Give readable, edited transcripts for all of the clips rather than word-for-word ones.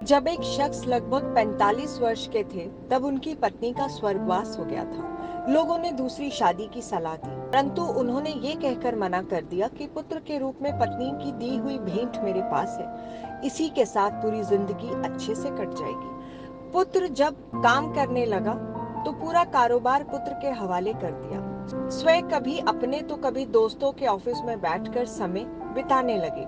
जब एक शख्स लगभग 45 वर्ष के थे, तब उनकी पत्नी का स्वर्गवास हो गया था। लोगों ने दूसरी शादी की सलाह दी, परंतु उन्होंने ये कहकर मना कर दिया कि पुत्र के रूप में पत्नी की दी हुई भेंट मेरे पास है। इसी के साथ पूरी जिंदगी अच्छे से कट जाएगी। पुत्र जब काम करने लगा, तो पूरा कारोबार पुत्र के हवाले कर दिया। स्वयं कभी अपने तो कभी दोस्तों के ऑफिस में बैठकर समय बिताने लगे।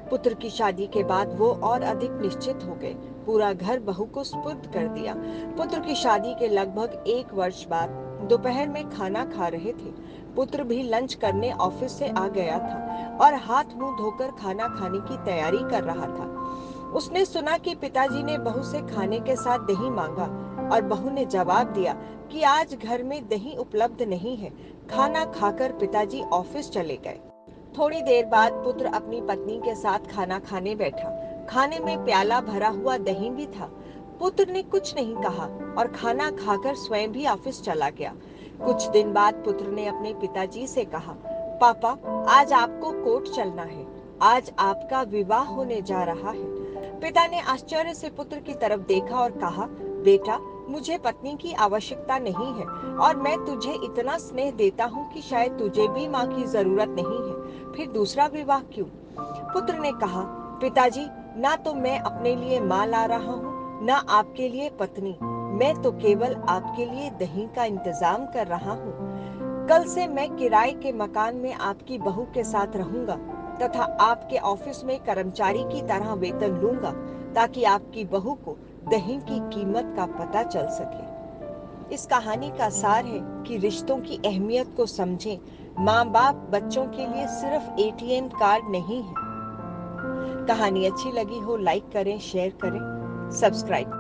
पुत्र की शादी के बाद वो और अधिक निश्चित हो गए। पूरा घर बहू को सुपुर्द कर दिया। पुत्र की शादी के लगभग 1 वर्ष बाद दोपहर में खाना खा रहे थे। पुत्र भी लंच करने ऑफिस से आ गया था और हाथ मुंह धोकर खाना खाने की तैयारी कर रहा था। उसने सुना कि पिताजी ने बहू से खाने के साथ दही मांगा और बहू ने जवाब दिया कि आज घर में दही उपलब्ध नहीं है। खाना खाकर पिताजी ऑफिस चले गए। थोड़ी देर बाद पुत्र अपनी पत्नी के साथ खाना खाने बैठा। खाने में प्याला भरा हुआ दही भी था। पुत्र ने कुछ नहीं कहा और खाना खाकर स्वयं भी ऑफिस चला गया। कुछ दिन बाद पुत्र ने अपने पिताजी से कहा, पापा, आज आपको कोर्ट चलना है। आज आपका विवाह होने जा रहा है। पिता ने आश्चर्य से पुत्र की तरफ देखा और कहा, बेटा, मुझे पत्नी की आवश्यकता नहीं है और मैं तुझे इतना स्नेह देता हूँ कि शायद तुझे भी माँ की जरूरत नहीं है, फिर दूसरा विवाह क्यों? पुत्र ने कहा, पिताजी, ना तो मैं अपने लिए माँ ला रहा हूँ, ना आपके लिए पत्नी। मैं तो केवल आपके लिए दही का इंतजाम कर रहा हूँ। कल से मैं किराए के मकान में आपकी बहू के साथ रहूंगा तथा आपके ऑफिस में कर्मचारी की तरह वेतन लूंगा, ताकि आपकी बहू को दही की कीमत का पता चल सके। इस कहानी का सार है कि रिश्तों की अहमियत को समझें। माँ बाप बच्चों के लिए सिर्फ एटीएम कार्ड नहीं है। कहानी अच्छी लगी हो लाइक करें, शेयर करें, सब्सक्राइब